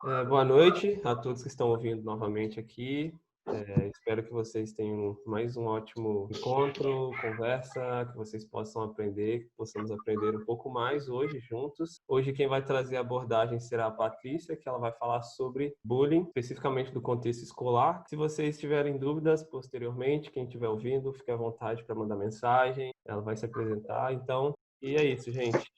Boa noite a todos que estão ouvindo novamente aqui. Espero que vocês tenham mais um ótimo encontro, conversa, que vocês possam aprender, que possamos aprender um pouco mais hoje juntos. Hoje quem vai trazer a abordagem será a Patrícia, que ela vai falar sobre bullying, especificamente do contexto escolar. Se vocês tiverem dúvidas posteriormente, quem estiver ouvindo, fique à vontade para mandar mensagem. Ela vai se apresentar, então. E é isso, gente.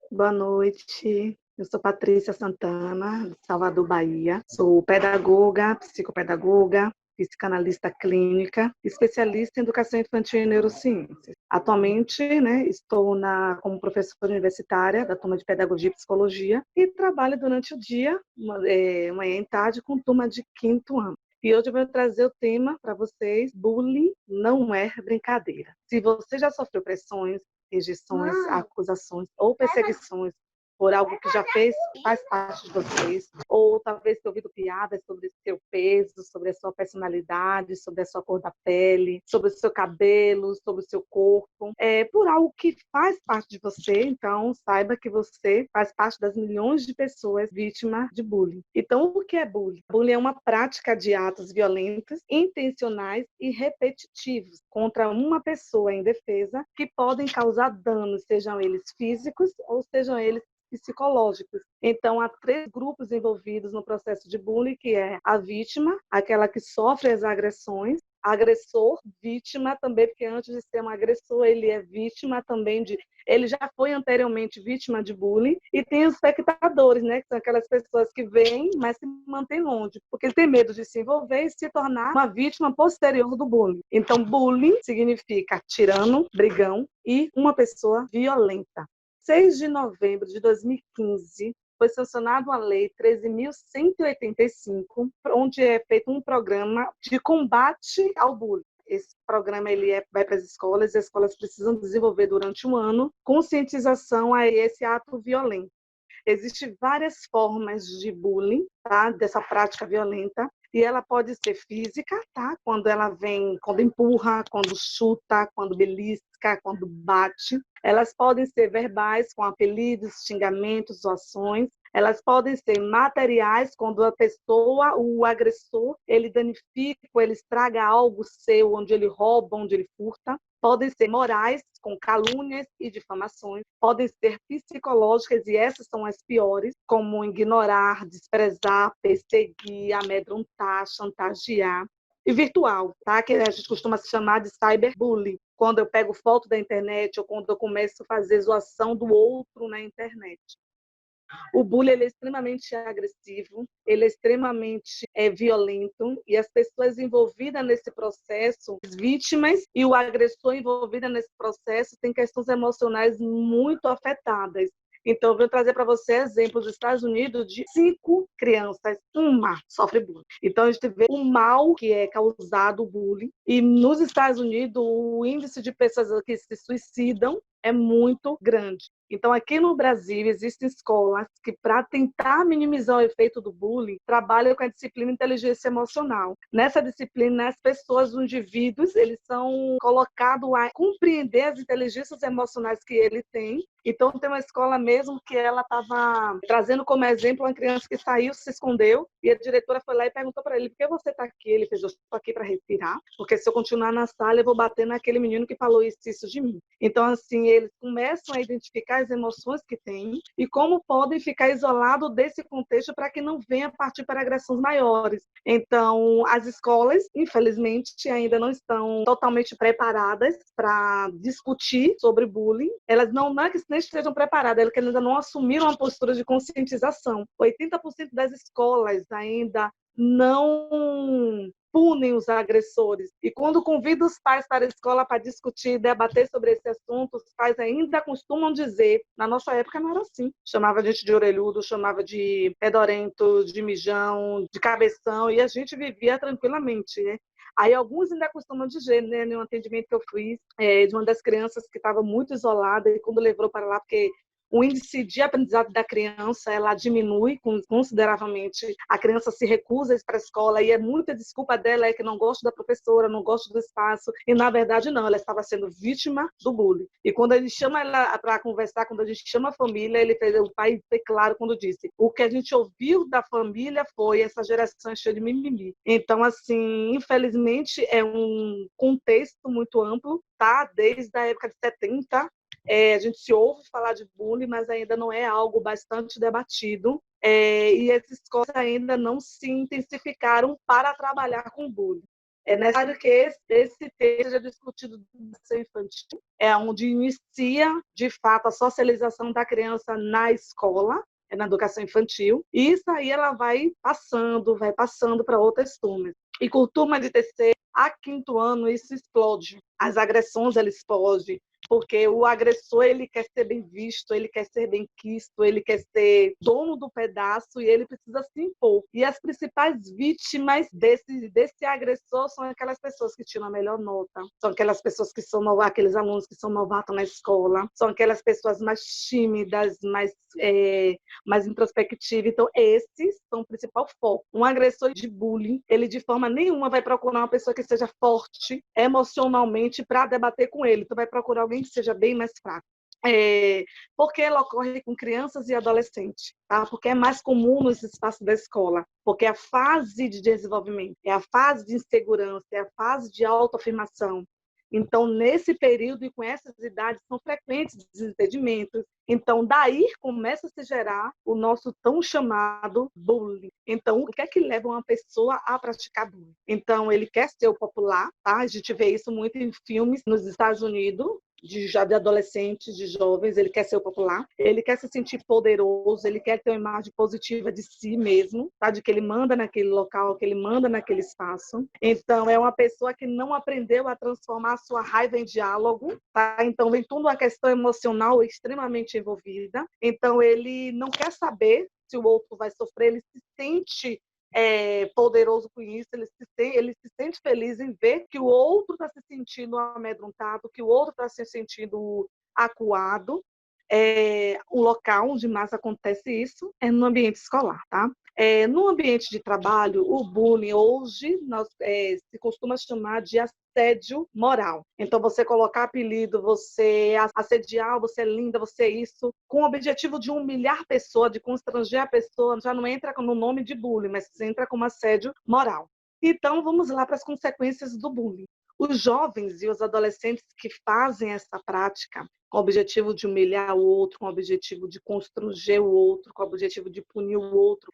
Boa noite, eu sou Patrícia Santana, de Salvador, Bahia. Sou pedagoga, psicopedagoga, psicanalista clínica, especialista em educação infantil e neurociências. Atualmente, estou como professora universitária da turma de Pedagogia e Psicologia e trabalho durante o dia, manhã e tarde, com turma de 5º ano. E hoje eu vou trazer o tema para vocês: bullying não é brincadeira. Se você já sofreu pressões, rejeições, acusações ou perseguições por algo que já faz parte de vocês, ou talvez ter ouvido piadas sobre seu peso, sobre a sua personalidade, sobre a sua cor da pele, sobre o seu cabelo, sobre o seu corpo, por algo que faz parte de você, então saiba que você faz parte das milhões de pessoas vítimas de bullying. Então, o que é bullying? Bullying é uma prática de atos violentos, intencionais e repetitivos contra uma pessoa indefesa que podem causar danos, sejam eles físicos ou sejam eles psicológicos. Então, há 3 grupos envolvidos no processo de bullying, que é a vítima, aquela que sofre as agressões, agressor, vítima também, porque antes de ser um agressor, ele é vítima também ele já foi anteriormente vítima de bullying, e tem os espectadores, que são aquelas pessoas que veem, mas se mantêm longe, porque ele tem medo de se envolver e se tornar uma vítima posterior do bullying. Então, bullying significa tirano, brigão e uma pessoa violenta. 6 de novembro de 2015, foi sancionada a Lei 13.185, onde é feito um programa de combate ao bullying. Esse programa vai para as escolas, e as escolas precisam desenvolver durante um ano conscientização a esse ato violento. Existem várias formas de bullying, tá? Dessa prática violenta, e ela pode ser física, tá? Quando empurra, quando chuta, quando belisca, quando bate. Elas podem ser verbais, com apelidos, xingamentos, zoações. Elas podem ser materiais, quando a pessoa, o agressor, ele danifica, ele estraga algo seu, onde ele rouba, onde ele furta. Podem ser morais, com calúnias e difamações. Podem ser psicológicas, e essas são as piores, como ignorar, desprezar, perseguir, amedrontar, chantagear. E virtual, tá? Que a gente costuma se chamar de cyberbullying, quando eu pego foto da internet ou quando eu começo a fazer zoação do outro na internet. O bullying ele é extremamente agressivo, ele é extremamente violento, e as pessoas envolvidas nesse processo, as vítimas e o agressor envolvido nesse processo, têm questões emocionais muito afetadas. Então, eu vou trazer para você exemplos dos Estados Unidos de 5 crianças, uma sofre bullying. Então, a gente vê o mal que é causado o bullying. E nos Estados Unidos, o índice de pessoas que se suicidam é muito grande. Então, aqui no Brasil, existem escolas que, para tentar minimizar o efeito do bullying, trabalham com a disciplina inteligência emocional. Nessa disciplina, as pessoas, os indivíduos, eles são colocados a compreender as inteligências emocionais que ele tem. Então, tem uma escola mesmo que ela estava trazendo como exemplo uma criança que saiu, se escondeu, e a diretora foi lá e perguntou para ele: por que você está aqui? Ele fez: eu estou aqui para respirar, porque se eu continuar na sala, eu vou bater naquele menino que falou isso de mim. Então, assim, eles começam a identificar as emoções que têm e como podem ficar isolados desse contexto para que não venha partir para agressões maiores. Então, as escolas, infelizmente, ainda não estão totalmente preparadas para discutir sobre bullying. Elas não é que nem estejam preparadas, elas ainda não assumiram uma postura de conscientização. 80% das escolas ainda não punem os agressores. E quando convido os pais para a escola para discutir, debater sobre esse assunto, os pais ainda costumam dizer: na nossa época não era assim. Chamava a gente de orelhudo, chamava de fedorento, de mijão, de cabeção, e a gente vivia tranquilamente, né? Aí alguns ainda costumam dizer, né, no atendimento que eu fiz, de uma das crianças que estava muito isolada, e quando levou para lá, porque o índice de aprendizado da criança ela diminui consideravelmente. A criança se recusa a ir para a escola e é muita desculpa dela é que não gosta da professora, não gosta do espaço. E, na verdade, não, ela estava sendo vítima do bullying. E quando a gente chama ela para conversar, quando a gente chama a família, o pai foi claro quando disse: o que a gente ouviu da família foi essa geração cheia de mimimi. Então, assim, infelizmente, é um contexto muito amplo, tá? Desde a época de 70, a gente se ouve falar de bullying, mas ainda não é algo bastante debatido. E as escolas ainda não se intensificaram para trabalhar com bullying. É necessário que esse tema seja discutido na educação infantil, onde inicia, de fato, a socialização da criança na escola, na educação infantil, e isso aí ela vai passando para outras turmas. E com turma de terceiro a quinto ano, isso explode. As agressões, elas explodem. Porque o agressor, ele quer ser bem visto, ele quer ser bem quisto, ele quer ser dono do pedaço e ele precisa se impor. E as principais vítimas desse agressor são aquelas pessoas que tiram a melhor nota, são aquelas pessoas que são aqueles alunos que são novatos na escola, são aquelas pessoas mais tímidas, mais introspectivas. Então, esses são o principal foco. Um agressor de bullying, ele de forma nenhuma vai procurar uma pessoa que seja forte emocionalmente para debater com ele. Tu vai procurar alguém que seja bem mais fraco. Porque ela ocorre com crianças e adolescentes, tá? Porque é mais comum nos espaços da escola, porque é a fase de desenvolvimento, é a fase de insegurança, é a fase de autoafirmação. Então, nesse período e com essas idades, são frequentes desentendimentos. Então, daí começa a se gerar o nosso tão chamado bullying. Então, o que é que leva uma pessoa a praticar bullying? Então, ele quer ser o popular, tá? A gente vê isso muito em filmes nos Estados Unidos, de adolescentes, de jovens, ele quer ser o popular, ele quer se sentir poderoso, ele quer ter uma imagem positiva de si mesmo, tá? De que ele manda naquele local, que ele manda naquele espaço. Então, é uma pessoa que não aprendeu a transformar a sua raiva em diálogo, tá? Então, vem tudo uma questão emocional extremamente envolvida. Então, ele não quer saber se o outro vai sofrer, ele se sente poderoso com isso, ele se sente feliz em ver que o outro está se sentindo amedrontado, que o outro está se sentindo acuado. O local onde mais acontece isso é no ambiente escolar, tá? No ambiente de trabalho, o bullying hoje se costuma chamar de assédio moral. Então, você colocar apelido, você assediar, você é linda, você é isso, com o objetivo de humilhar a pessoa, de constranger a pessoa, já não entra no nome de bullying, mas entra como assédio moral. Então, vamos lá para as consequências do bullying. Os jovens e os adolescentes que fazem essa prática com o objetivo de humilhar o outro, com o objetivo de constranger o outro, com o objetivo de punir o outro,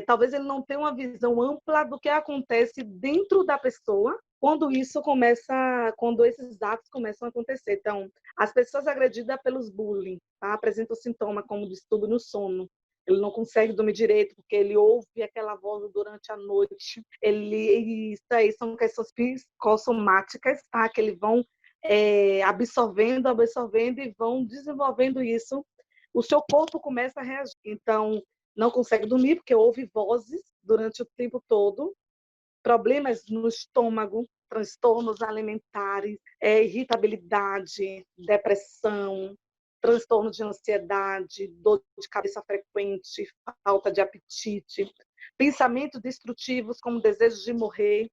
talvez ele não tenha uma visão ampla do que acontece dentro da pessoa quando esses atos começam a acontecer. Então, as pessoas agredidas pelos bullying, tá? Apresentam sintoma como distúrbio no sono. Ele não consegue dormir direito porque ele ouve aquela voz durante a noite. Isso aí são questões psicossomáticas, tá? Que eles vão absorvendo e vão desenvolvendo isso. O seu corpo começa a reagir. Então, não consegue dormir porque ouve vozes durante o tempo todo. Problemas no estômago, transtornos alimentares, irritabilidade, depressão, transtorno de ansiedade, dor de cabeça frequente, falta de apetite, pensamentos destrutivos como desejo de morrer.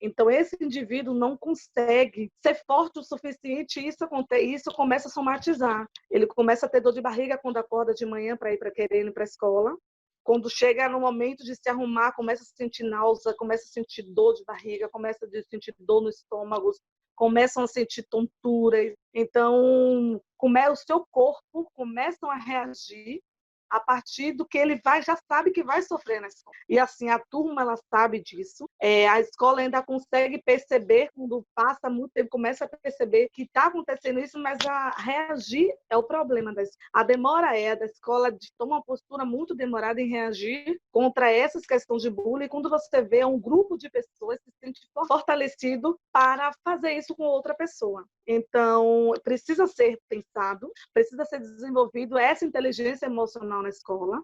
Então, esse indivíduo não consegue ser forte o suficiente e isso começa a somatizar. Ele começa a ter dor de barriga quando acorda de manhã para querer ir para a escola. Quando chega no momento de se arrumar, começa a sentir náusea, começa a sentir dor de barriga, começa a sentir dor no estômago, começam a sentir tonturas. Então, o seu corpo começa a reagir a partir do que ele já sabe que vai sofrer na escola. E assim, a turma ela sabe disso. A escola ainda consegue perceber, quando passa muito tempo, começa a perceber que está acontecendo isso, mas a reagir é o problema da escola. A demora da escola de tomar uma postura muito demorada em reagir contra essas questões de bullying, quando você vê um grupo de pessoas se sente fortalecido para fazer isso com outra pessoa. Então, precisa ser pensado, precisa ser desenvolvido essa inteligência emocional na escola.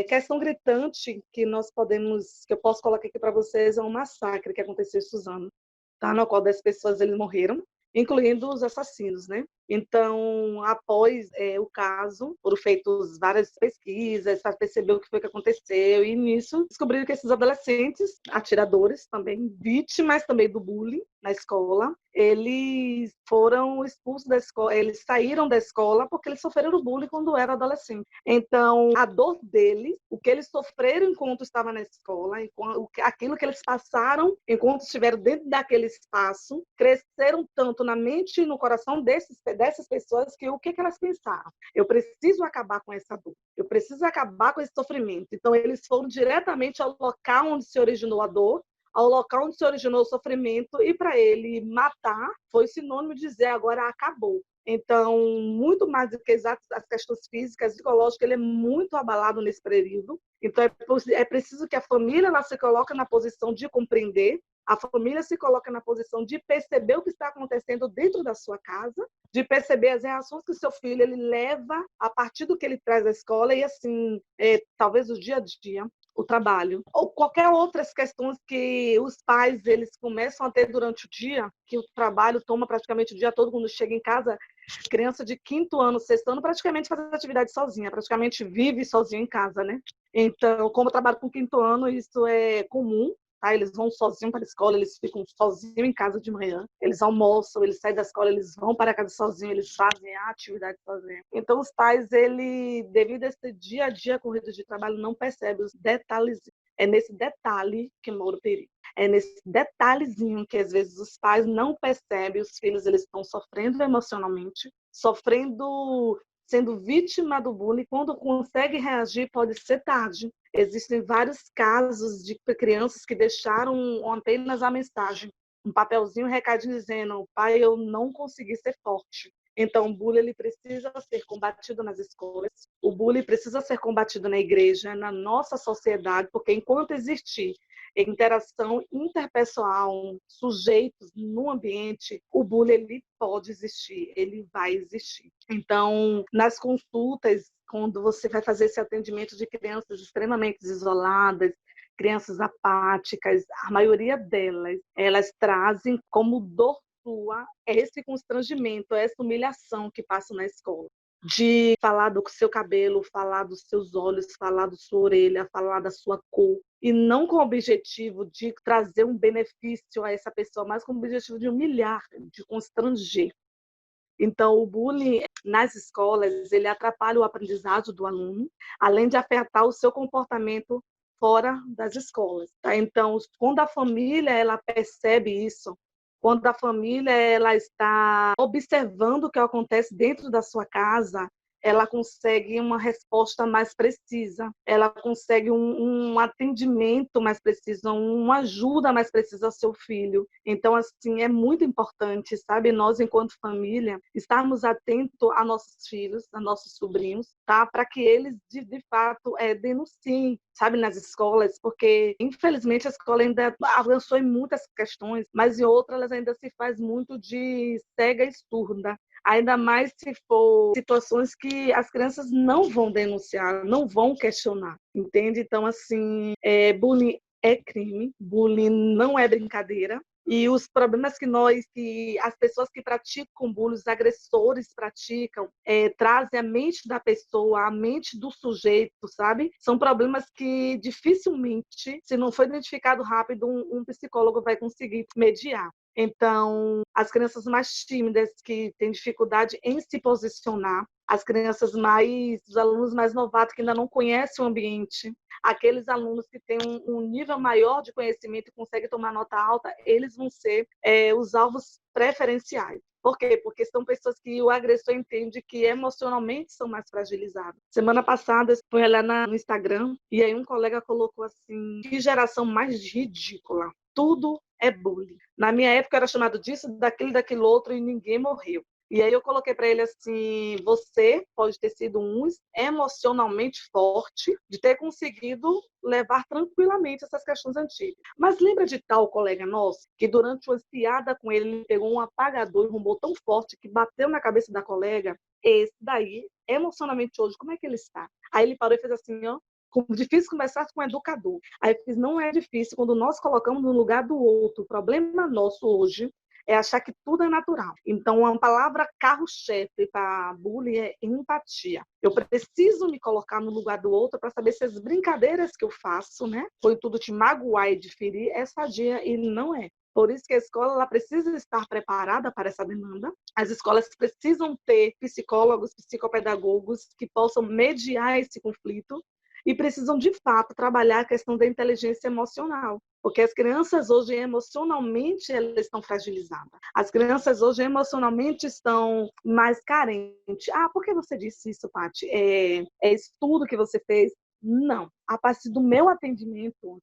Questão gritante que eu posso colocar aqui para vocês é um massacre que aconteceu em Suzano, tá? No qual 10 pessoas eles morreram, incluindo os assassinos, né? Então, após o caso, foram feitas várias pesquisas para perceber o que foi que aconteceu, e nisso descobriram que esses adolescentes, atiradores também, vítimas também do bullying na escola, eles foram expulsos da escola, eles saíram da escola porque eles sofreram bullying quando eram adolescentes. Então, a dor deles, o que eles sofreram enquanto estavam na escola, aquilo que eles passaram enquanto estiveram dentro daquele espaço, cresceram tanto na mente e no coração dessas pessoas que o que elas pensaram? Eu preciso acabar com essa dor, eu preciso acabar com esse sofrimento. Então, eles foram diretamente ao local onde se originou a dor, ao local onde se originou o sofrimento, e para ele matar foi sinônimo de dizer agora acabou. Então, muito mais do que as questões físicas, psicológicas, ele é muito abalado nesse período. Então, é preciso que a família ela se coloque na posição de compreender, a família se coloca na posição de perceber o que está acontecendo dentro da sua casa, de perceber as reações que o seu filho ele leva a partir do que ele traz da escola, e assim, talvez o dia a dia, o trabalho, ou qualquer outras questões que os pais eles começam a ter durante o dia, que o trabalho toma praticamente o dia todo. Quando chega em casa, criança de 5º ano, 6º ano, praticamente faz atividade sozinha, praticamente vive sozinha em casa, né? Então, como eu trabalho com 5º ano, isso é comum. Tá? Eles vão sozinhos para a escola, eles ficam sozinhos em casa de manhã, eles almoçam, eles saem da escola, eles vão para a casa sozinhos, eles fazem a atividade sozinhos. Então, os pais, ele, devido a esse dia a dia corrido de trabalho, não percebem os detalhes. É nesse detalhe que mora o perigo. É nesse detalhezinho que, às vezes, os pais não percebem, os filhos eles estão sofrendo emocionalmente, sofrendo, sendo vítima do bullying. Quando consegue reagir, pode ser tarde. Existem vários casos de crianças que deixaram apenas a mensagem, um papelzinho, um recadinho dizendo: pai, eu não consegui ser forte. Então, o bullying ele precisa ser combatido nas escolas, o bullying precisa ser combatido na igreja, na nossa sociedade, porque enquanto existir interação interpessoal, sujeitos no ambiente, o bullying ele pode existir, ele vai existir. Então, nas consultas, quando você vai fazer esse atendimento de crianças extremamente isoladas, crianças apáticas, a maioria delas, elas trazem como dor sua esse constrangimento, essa humilhação que passa na escola. De falar do seu cabelo, falar dos seus olhos, falar da sua orelha, falar da sua cor, e não com o objetivo de trazer um benefício a essa pessoa, mas com o objetivo de humilhar, de constranger. Então, o bullying nas escolas, ele atrapalha o aprendizado do aluno, além de afetar o seu comportamento fora das escolas. Tá? Então, quando a família ela percebe isso, quando a família ela está observando o que acontece dentro da sua casa, ela consegue uma resposta mais precisa, ela consegue um atendimento mais preciso, uma ajuda mais precisa ao seu filho. Então, assim, é muito importante, sabe, nós, enquanto família, estarmos atentos a nossos filhos, a nossos sobrinhos, tá? Para que eles, de fato, denunciem, sabe, nas escolas, porque, infelizmente, a escola ainda avançou em muitas questões, mas em outras elas ainda se faz muito de cega e surda. Ainda mais se for situações que as crianças não vão denunciar, não vão questionar, entende? Então, assim, bullying é crime, bullying não é brincadeira. E os problemas que as pessoas que praticam bullying, os agressores praticam, trazem a mente da pessoa, a mente do sujeito, sabe? São problemas que dificilmente, se não for identificado rápido, um psicólogo vai conseguir mediar. Então, as crianças mais tímidas que têm dificuldade em se posicionar, as crianças os alunos mais novatos que ainda não conhecem o ambiente, aqueles alunos que têm um nível maior de conhecimento e conseguem tomar nota alta, eles vão ser os alvos preferenciais. Por quê? Porque são pessoas que o agressor entende que emocionalmente são mais fragilizados. Semana passada, eu fui olhar no Instagram e aí um colega colocou assim: que geração mais ridícula. Tudo é bullying. Na minha época era chamado disso, daquilo outro, e ninguém morreu. E aí eu coloquei para ele assim: você pode ter sido emocionalmente forte, de ter conseguido levar tranquilamente essas questões antigas. Mas lembra de tal colega nosso, que durante uma piada com ele, ele pegou um apagador e um botão forte que bateu na cabeça da colega? Esse daí, emocionalmente hoje, como é que ele está? Aí ele parou e fez assim, ó: difícil conversar com um educador. Aí eu fiz: não é difícil quando nós colocamos no lugar do outro. O problema nosso hoje é achar que tudo é natural. Então, uma palavra carro-chefe para bullying é empatia. Eu preciso me colocar no lugar do outro para saber se as brincadeiras que eu faço, né, foi tudo te magoar e de ferir, é sadia e não é. Por isso que a escola ela precisa estar preparada para essa demanda. As escolas precisam ter psicólogos, psicopedagogos que possam mediar esse conflito e precisam, de fato, trabalhar a questão da inteligência emocional. Porque as crianças hoje, emocionalmente, elas estão fragilizadas. As crianças hoje, emocionalmente, estão mais carentes. Ah, por que você disse isso, Paty? É estudo que você fez? Não. A partir do meu atendimento,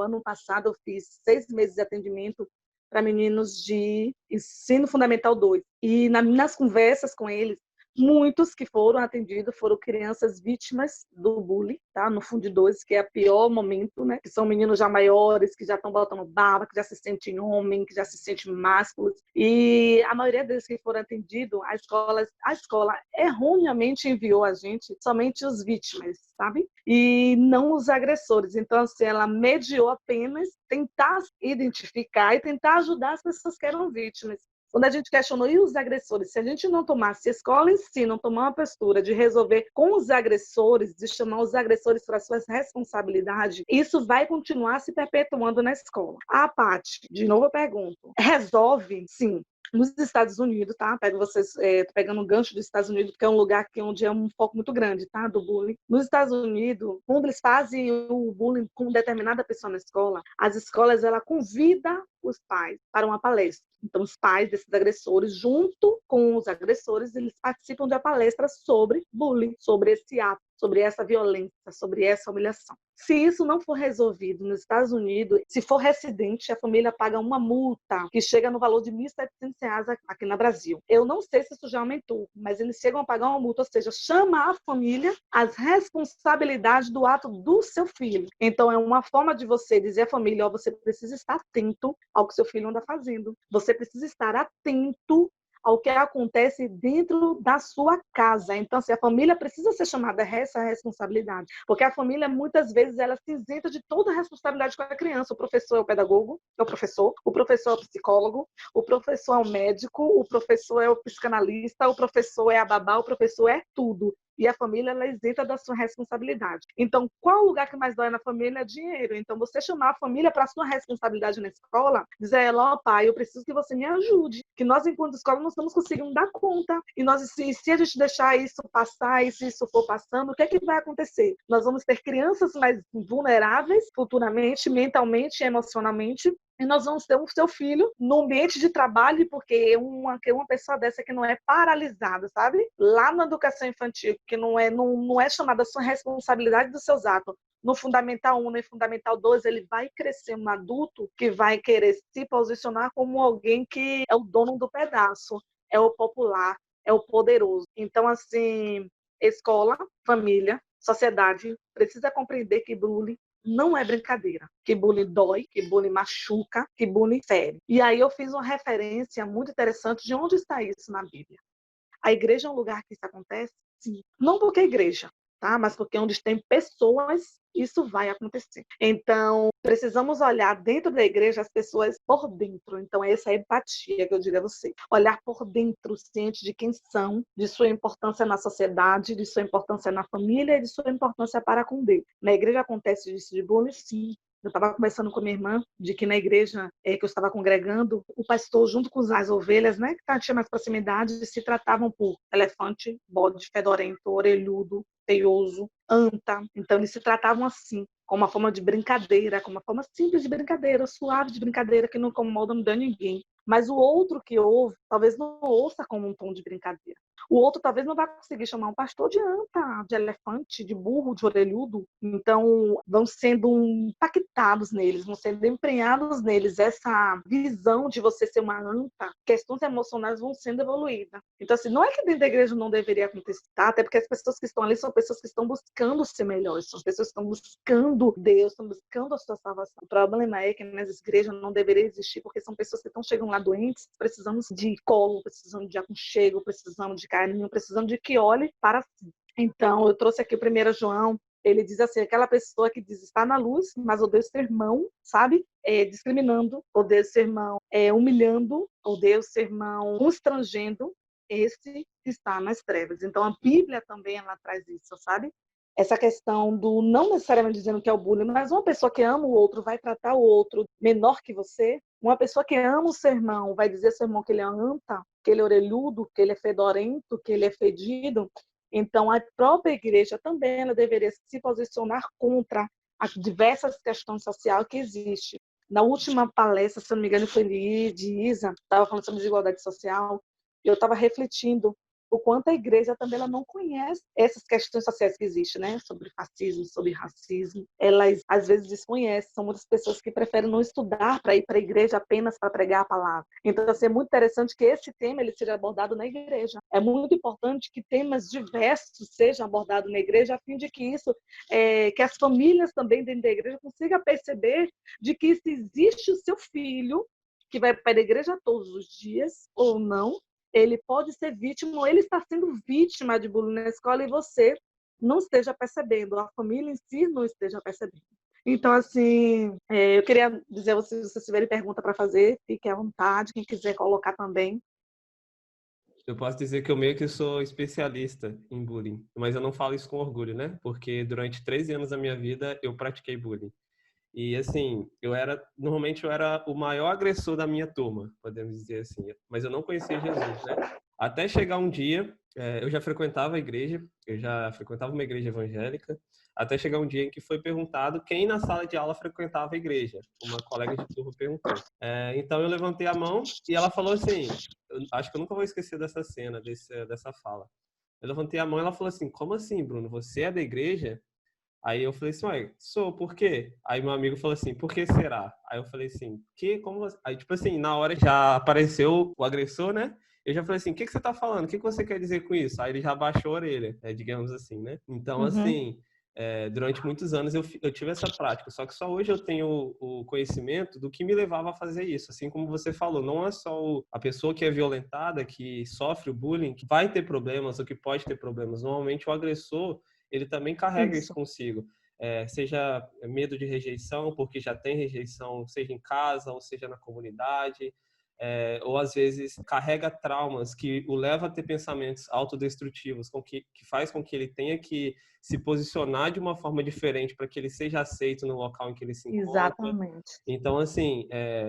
ano passado, eu fiz 6 meses de atendimento para meninos de ensino fundamental 2. E nas conversas com eles, muitos que foram atendidos foram crianças vítimas do bullying, tá? No Fundo 2, que é o pior momento, né? Que são meninos já maiores, que já estão botando barba, que já se sentem homem, que já se sentem másculos. E a maioria deles que foram atendidos, a escola erroneamente enviou a gente somente os vítimas, sabe? E não os agressores. Então, assim, ela mediou apenas tentar identificar e tentar ajudar as pessoas que eram vítimas. Quando a gente questionou, e os agressores? Se a gente não tomasse, se a escola em si não tomar uma postura de resolver com os agressores, de chamar os agressores para suas responsabilidades, isso vai continuar se perpetuando na escola. A Paty, de novo eu pergunto, resolve? Sim. Nos Estados Unidos, tá? Tô pegando um gancho dos Estados Unidos, que é um lugar onde é um foco muito grande, tá? Do bullying. Nos Estados Unidos, quando eles fazem o bullying com determinada pessoa na escola, as escolas, ela convida os pais para uma palestra. Então, os pais desses agressores, junto com os agressores, eles participam de uma palestra sobre bullying, sobre esse ato, sobre essa violência, sobre essa humilhação. Se isso não for resolvido nos Estados Unidos, se for residente, a família paga uma multa que chega no valor de R$ 1.700 aqui no Brasil. Eu não sei se isso já aumentou, mas eles chegam a pagar uma multa, ou seja, chama a família as responsabilidades do ato do seu filho. Então, é uma forma de você dizer à família, você precisa estar atento ao que seu filho anda fazendo. Você precisa estar atento ao que acontece dentro da sua casa. Então, assim, a família precisa ser chamada a essa responsabilidade, porque a família, muitas vezes, ela se isenta de toda a responsabilidade com a criança. O professor é o pedagogo, é o professor é o psicólogo, o professor é o médico, o professor é o psicanalista, o professor é a babá, o professor é tudo. E a família, ela é isenta da sua responsabilidade. Então, qual o lugar que mais dói na família? É dinheiro. Então, você chamar a família para a sua responsabilidade na escola, dizer a ela, pai, eu preciso que você me ajude, que nós, enquanto escola, não estamos conseguindo dar conta. E se a gente deixar isso passar, e se isso for passando, o que é que vai acontecer? Nós vamos ter crianças mais vulneráveis futuramente, mentalmente e emocionalmente, e nós vamos ter o seu filho no ambiente de trabalho, porque uma pessoa dessa que não é paralisada, sabe? Lá na educação infantil, que não é chamada a sua responsabilidade dos seus atos. No Fundamental 1, no Fundamental 2, ele vai crescer um adulto que vai querer se posicionar como alguém que é o dono do pedaço, é o popular, é o poderoso. Então, assim, escola, família, sociedade precisa compreender que bullying não é brincadeira, que bullying dói, que bullying machuca, que bullying fere. E aí eu fiz uma referência muito interessante de onde está isso na Bíblia. A igreja é um lugar que isso acontece? Sim. Não porque é igreja, tá? Mas porque onde tem pessoas, isso vai acontecer. Então, precisamos olhar dentro da igreja as pessoas por dentro. Então, essa é a empatia que eu digo a você. Olhar por dentro, ciente de quem são, de sua importância na sociedade, de sua importância na família e de sua importância para com Deus. Na igreja acontece isso de bullying, sim. Eu estava conversando com a minha irmã de que na igreja que eu estava congregando, o pastor, junto com as ovelhas, né, que tinha mais proximidade, se tratavam por elefante, bode, fedorento, orelhudo, feioso, anta. Então, eles se tratavam assim, como uma forma de brincadeira, como uma forma simples de brincadeira, suave de brincadeira, que não incomoda, não dá ninguém. Mas o outro que ouve, talvez não ouça como um tom de brincadeira. O outro talvez não vai conseguir chamar um pastor de anta, de elefante, de burro, de orelhudo. Então, vão sendo impactados neles, vão sendo emprenhados neles essa visão de você ser uma anta. Questões emocionais vão sendo evoluídas. Então, assim, não é que dentro da igreja não deveria acontecer, tá? Até porque as pessoas que estão ali são pessoas que estão buscando ser melhores, são pessoas que estão buscando Deus, estão buscando a sua salvação. O problema é que nas igrejas não deveria existir, porque são pessoas que estão chegando lá doentes, precisamos de colo, precisamos de aconchego, precisamos de carinho, precisamos de que olhe para si. Então, eu trouxe aqui o 1 João Ele diz assim, aquela pessoa que diz estar na luz, mas odeia o seu irmão, sabe? Discriminando, odeia o seu irmão, humilhando, odeia o seu irmão, constrangendo, esse está nas trevas. Então, a Bíblia também, ela traz isso, sabe? Essa questão do, não necessariamente dizendo que é o bullying, mas uma pessoa que ama o outro vai tratar o outro menor que você. Uma pessoa que ama o seu irmão vai dizer ao seu irmão que ele é anta, que ele é orelhudo, que ele é fedorento, que ele é fedido. Então, a própria igreja também ela deveria se posicionar contra as diversas questões sociais que existem. Na última palestra, se não me engano, foi de Isa, estava falando sobre desigualdade social, e eu estava refletindo o quanto a igreja também ela não conhece essas questões sociais que existem, né? Sobre fascismo, sobre racismo. Elas, às vezes, desconhecem. São muitas pessoas que preferem não estudar para ir para a igreja apenas para pregar a palavra. Então, assim, é muito interessante que esse tema ele seja abordado na igreja. É muito importante que temas diversos sejam abordados na igreja, a fim de que isso, que as famílias também dentro da igreja consigam perceber de que se existe o seu filho, que vai para a igreja todos os dias, ou não, ele pode ser vítima, ou ele está sendo vítima de bullying na escola e você não esteja percebendo, a família em si não esteja percebendo. Então, assim, eu queria dizer a vocês, se vocês tiverem pergunta para fazer, fiquem à vontade, quem quiser colocar também. Eu posso dizer que eu meio que sou especialista em bullying, mas eu não falo isso com orgulho, né? Porque durante 13 anos da minha vida eu pratiquei bullying. E assim, normalmente eu era o maior agressor da minha turma, podemos dizer assim. Mas eu não conhecia Jesus, né? Até chegar um dia, eu já frequentava a igreja, eu já frequentava uma igreja evangélica, até chegar um dia em que foi perguntado quem na sala de aula frequentava a igreja. Uma colega de turma perguntou. Então eu levantei a mão e ela falou assim, acho que eu nunca vou esquecer dessa cena, dessa fala. Eu levantei a mão e ela falou assim, como assim, Bruno? Você é da igreja? Aí eu falei assim, ué, sou, por quê? Aí meu amigo falou assim, por que será? Aí eu falei assim, que, como você... Aí, tipo assim, na hora já apareceu o agressor, né? Eu já falei assim, o que você tá falando? O que você quer dizer com isso? Aí ele já baixou a orelha, digamos assim, né? Então, assim, durante muitos anos eu tive essa prática, só que só hoje eu tenho o conhecimento do que me levava a fazer isso. Assim como você falou, não é só a pessoa que é violentada, que sofre o bullying, que vai ter problemas ou que pode ter problemas. Normalmente o agressor ele também carrega isso consigo. Seja medo de rejeição, porque já tem rejeição, seja em casa ou seja na comunidade, ou às vezes carrega traumas que o leva a ter pensamentos autodestrutivos, que faz com que ele tenha que se posicionar de uma forma diferente para que ele seja aceito no local em que ele se encontra. Exatamente. Então, assim,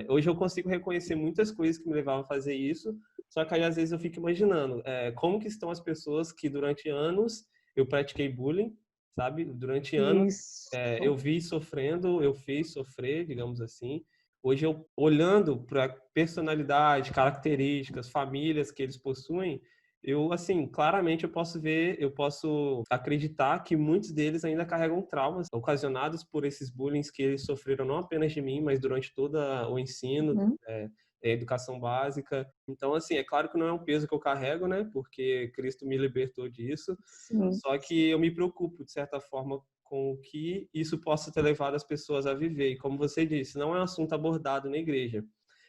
hoje eu consigo reconhecer muitas coisas que me levavam a fazer isso, só que aí às vezes eu fico imaginando como que estão as pessoas que durante anos eu pratiquei bullying, sabe? Durante anos eu vi sofrendo, eu fiz sofrer, digamos assim. Hoje eu, olhando para personalidade, características, famílias que eles possuem, eu, assim, claramente eu posso ver, eu posso acreditar que muitos deles ainda carregam traumas ocasionados por esses bullying que eles sofreram não apenas de mim, mas durante todo o ensino, educação básica. Então, assim, é claro que não é um peso que eu carrego, né? Porque Cristo me libertou disso. Sim. Só que eu me preocupo, de certa forma, com o que isso possa ter levado as pessoas a viver. E como você disse, não é um assunto abordado na igreja.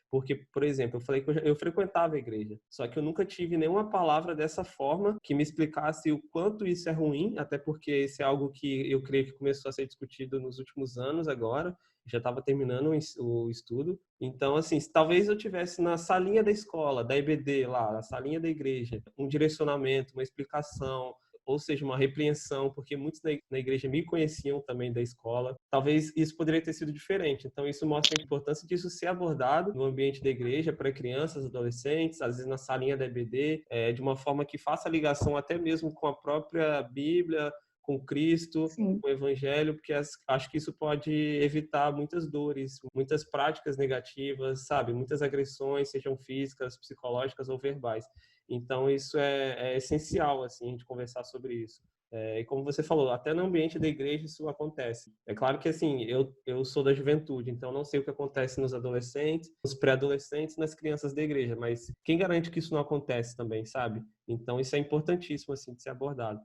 Porque, por exemplo, eu falei que eu frequentava a igreja, só que eu nunca tive nenhuma palavra dessa forma que me explicasse o quanto isso é ruim, até porque isso é algo que eu creio que começou a ser discutido nos últimos anos agora, já estava terminando o estudo. Então, assim, talvez eu tivesse na salinha da escola, da EBD lá, na salinha da igreja, um direcionamento, uma explicação, ou seja, uma repreensão, porque muitos na igreja me conheciam também da escola. Talvez isso poderia ter sido diferente. Então, isso mostra a importância disso ser abordado no ambiente da igreja para crianças, adolescentes, às vezes na salinha da EBD, de uma forma que faça ligação até mesmo com a própria Bíblia, com Cristo, Sim. com o Evangelho, porque acho que isso pode evitar muitas dores, muitas práticas negativas, sabe? Muitas agressões, sejam físicas, psicológicas ou verbais. Então, isso é essencial, assim, a gente conversar sobre isso. E como você falou, até no ambiente da igreja isso acontece. É claro que, assim, eu sou da juventude, então não sei o que acontece nos adolescentes, nos pré-adolescentes, nas crianças da igreja, mas quem garante que isso não acontece também, sabe? Então, isso é importantíssimo, assim, de ser abordado.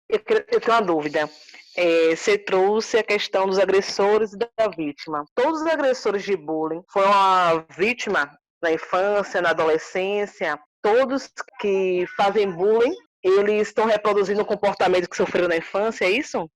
Eu tenho uma dúvida. Você trouxe a questão dos agressores e da vítima. Todos os agressores de bullying foram a vítima na infância, na adolescência. Todos que fazem bullying, eles estão reproduzindo o comportamento que sofreram na infância, é isso?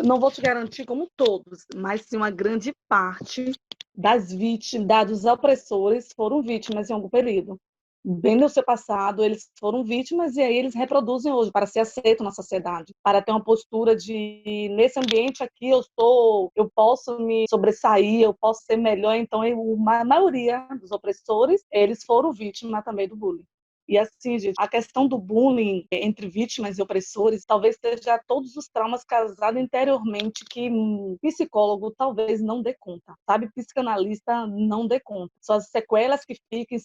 Não vou te garantir como todos, mas sim uma grande parte das vítimas, dos opressores foram vítimas em algum período. Bem no seu passado, eles foram vítimas e aí eles reproduzem hoje para ser aceito na sociedade, para ter uma postura de nesse ambiente aqui eu posso me sobressair, eu posso ser melhor. Então, a maioria dos opressores, eles foram vítimas também do bullying. E assim, gente, a questão do bullying entre vítimas e opressores talvez seja todos os traumas causados interiormente que psicólogo talvez não dê conta, sabe? Psicanalista não dê conta. São as sequelas que ficam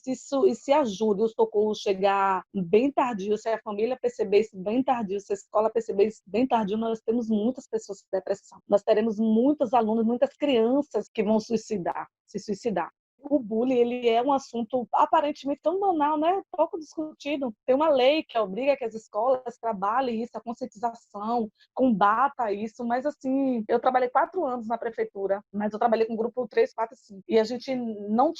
e se ajude o socorro chegar bem tardio, se a família perceber isso bem tardio, se a escola perceber isso bem tardio, nós temos muitas pessoas com depressão. Nós teremos muitos alunos, muitas crianças que vão se suicidar. O bullying, ele é um assunto aparentemente tão banal, né? Pouco discutido. Tem uma lei que obriga que as escolas trabalhem isso, a conscientização, combata isso, mas assim, eu trabalhei 4 anos na prefeitura, mas eu trabalhei com o grupo 3, 4 e 5, e a gente não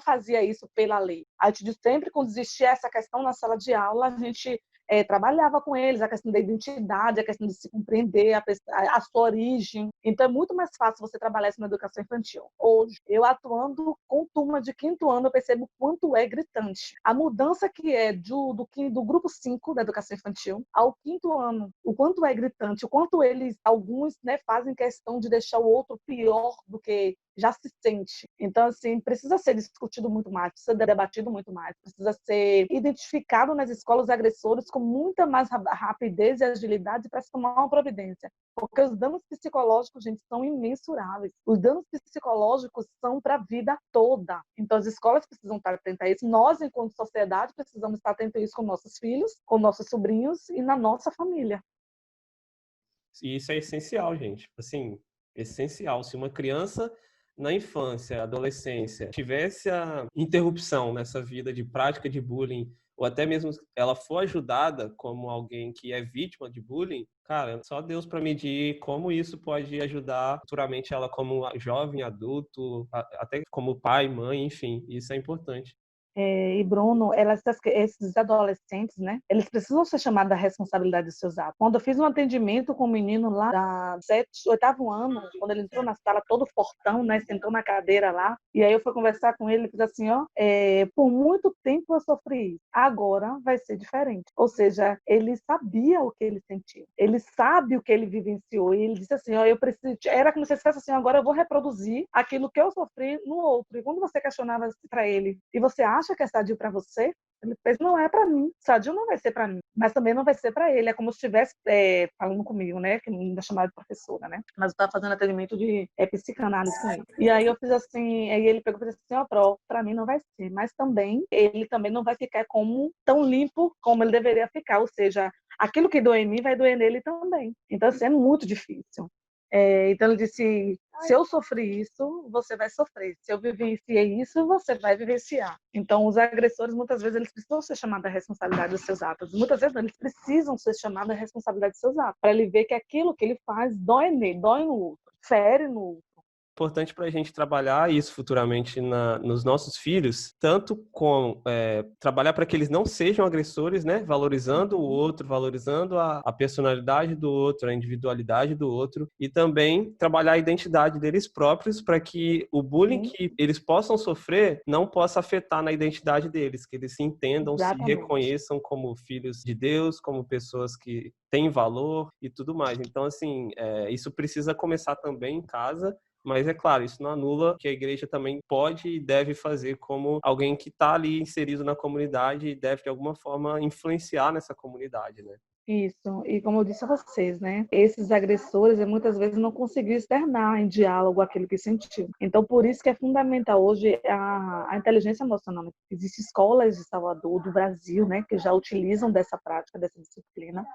fazia isso pela lei. A gente sempre, quando existia essa questão na sala de aula, a gente trabalhava com eles a questão da identidade, a questão de se compreender a sua origem. Então, é muito mais fácil você trabalhar isso na educação infantil. Hoje, eu atuando com turma de 5º ano, eu percebo o quanto é gritante. A mudança que é do grupo 5 da educação infantil ao 5º ano, o quanto é gritante, o quanto alguns, né, fazem questão de deixar o outro pior do que já se sente. Então, assim, precisa ser discutido muito mais, precisa ser debatido muito mais, precisa ser identificado nas escolas os agressores com muita mais rapidez e agilidade para se tomar uma providência. Porque os danos psicológicos, gente, são imensuráveis. Os danos psicológicos são para a vida toda. Então, as escolas precisam estar atentas a isso. Nós, enquanto sociedade, precisamos estar atentos a isso com nossos filhos, com nossos sobrinhos e na nossa família. E isso é essencial, gente. Assim, essencial. Se uma criança na infância, adolescência, tivesse a interrupção nessa vida de prática de bullying, ou até mesmo ela for ajudada como alguém que é vítima de bullying, cara, só Deus para medir como isso pode ajudar futuramente ela como jovem, adulto, até como pai, mãe, enfim, isso é importante. E Bruno, esses adolescentes, né, eles precisam ser chamados da responsabilidade dos seus atos. Quando eu fiz um atendimento com um menino lá da 8º ano, quando ele entrou na sala todo fortão, né, sentou na cadeira lá, e aí eu fui conversar com ele, ele disse assim, por muito tempo eu sofri isso, agora vai ser diferente. Ou seja, ele sabia o que ele sentiu, ele sabe o que ele vivenciou, e ele disse assim, eu preciso, era como se ele dissesse assim, agora eu vou reproduzir aquilo que eu sofri no outro. E quando você questionava para ele, e você acha que é sadio para você? Ele fez, não é para mim. Sadio não vai ser para mim, mas também não vai ser para ele. É como se estivesse falando comigo, né? Que ainda chamava de professora, né? Mas eu estava fazendo atendimento de psicanálise com ele. E aí eu fiz assim, aí ele pegou e fez assim, para mim não vai ser. Mas também, ele também não vai ficar tão limpo como ele deveria ficar. Ou seja, aquilo que doeu em mim vai doer nele também. Então, assim, é muito difícil. Então ele disse, se eu sofri isso, você vai sofrer. Se eu vivenciei isso, você vai vivenciar. Então os agressores, muitas vezes, eles precisam ser chamados à responsabilidade dos seus atos. Muitas vezes eles precisam ser chamados à responsabilidade dos seus atos, para ele ver que aquilo que ele faz dói nele, dói no outro, fere no outro. Importante para a gente trabalhar isso futuramente nos nossos filhos, tanto com trabalhar para que eles não sejam agressores, né? Valorizando o outro, valorizando a personalidade do outro, a individualidade do outro, e também trabalhar a identidade deles próprios para que o bullying que eles possam sofrer não possa afetar na identidade deles, que eles se entendam, Exatamente. Se reconheçam como filhos de Deus, como pessoas que têm valor e tudo mais. Então, assim, isso precisa começar também em casa. Mas é claro, isso não anula que a igreja também pode e deve fazer como alguém que está ali inserido na comunidade e deve, de alguma forma, influenciar nessa comunidade, né? Isso, e como eu disse a vocês, né, esses agressores muitas vezes não conseguiram externar em diálogo aquilo que sentiu. Então, por isso que é fundamental hoje a inteligência emocional. Existem escolas de Salvador, do Brasil, né, que já utilizam dessa prática, dessa disciplina,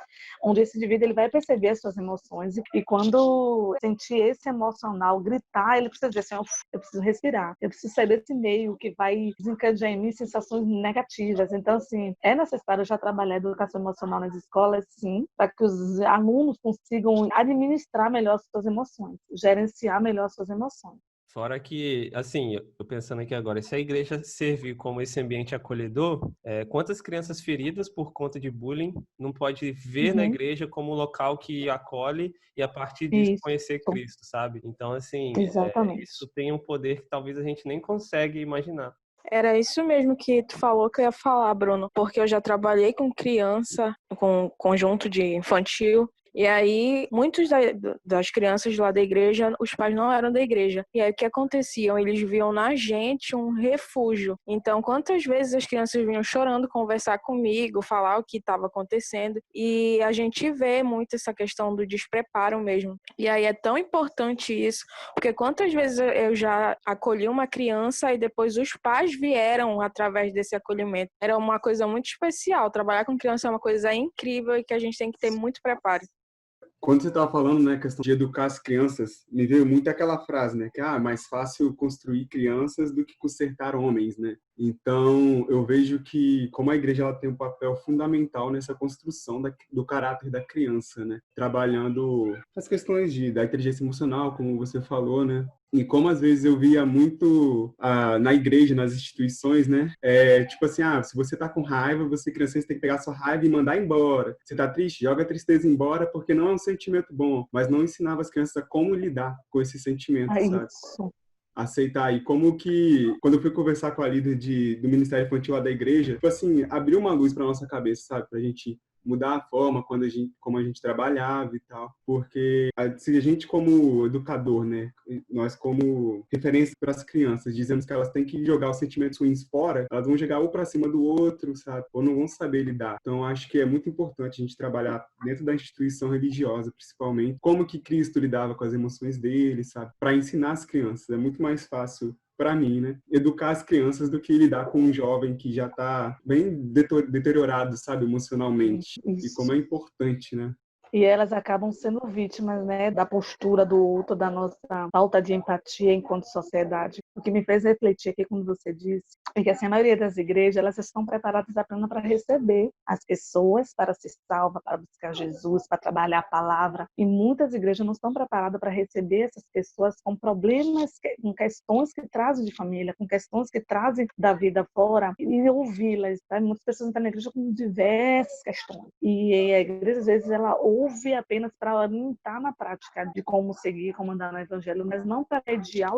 onde esse indivíduo ele vai perceber as suas emoções e quando sentir esse emocional, gritar, ele precisa dizer assim, eu preciso respirar, eu preciso sair desse meio que vai desencadear em mim sensações negativas. Então, assim, é necessário já trabalhar a educação emocional nas escolas, sim, para que os alunos consigam administrar melhor as suas emoções, gerenciar melhor as suas emoções. Fora que, assim, eu pensando aqui agora, se a igreja servir como esse ambiente acolhedor, quantas crianças feridas por conta de bullying não pode ver na Uhum. igreja como um local que acolhe e a partir disso Isso, conhecer Cristo, sabe? Então, assim, exatamente. isso tem um poder que talvez a gente nem consegue imaginar. Era isso mesmo que tu falou que eu ia falar, Bruno, porque eu já trabalhei com criança, com conjunto de infantil, e aí muitos das crianças lá da igreja, os pais não eram da igreja. E aí o que acontecia? Eles viam na gente um refúgio. Então, quantas vezes as crianças vinham chorando conversar comigo, falar o que estava acontecendo, e a gente vê muito essa questão do despreparo mesmo. E aí é tão importante isso, porque quantas vezes eu já acolhi uma criança e depois os pais vieram através desse acolhimento. Era uma coisa muito especial. Trabalhar com criança é uma coisa incrível e que a gente tem que ter muito preparo. Quando você estava falando, né, questão de educar as crianças, me veio muito aquela frase, né, que é mais fácil construir crianças do que consertar homens, né? Então, eu vejo que como a igreja ela tem um papel fundamental nessa construção do caráter da criança, né? Trabalhando as questões da inteligência emocional, como você falou, né? E como às vezes eu via muito na igreja, nas instituições, né? Tipo assim, se você tá com raiva, você criança, você tem que pegar sua raiva e mandar embora. Você tá triste? Joga a tristeza embora, porque não é um sentimento bom. Mas não ensinava as crianças a como lidar com esse sentimento, sabe? Isso. Aceitar. E como que, quando eu fui conversar com a líder do Ministério Infantil lá da igreja, tipo assim, abriu uma luz para nossa cabeça, sabe? Pra gente mudar a forma como a gente trabalhava e tal. Porque se a gente como educador, né, nós como referência para as crianças, dizemos que elas têm que jogar os sentimentos ruins fora, elas vão jogar um para cima do outro, sabe? Ou não vão saber lidar. Então, acho que é muito importante a gente trabalhar dentro da instituição religiosa, principalmente, como que Cristo lidava com as emoções dele, sabe? Para ensinar as crianças. É muito mais fácil para mim, né, educar as crianças do que lidar com um jovem que já está bem deteriorado, sabe, emocionalmente. Isso. E como é importante, né? E elas acabam sendo vítimas, né, da postura do outro, da nossa falta de empatia enquanto sociedade. O que me fez refletir aqui, quando você disse, é que assim, a maioria das igrejas elas estão preparadas apenas para receber as pessoas, para ser salva, para buscar Jesus, para trabalhar a palavra. E muitas igrejas não estão preparadas para receber essas pessoas com problemas, com questões que trazem de família, com questões que trazem da vida fora, e ouvi-las. Tá? Muitas pessoas entram na igreja com diversas questões. E a igreja, às vezes, ela ouve apenas para orientar na prática de como seguir, como andar no evangelho, mas não para mediar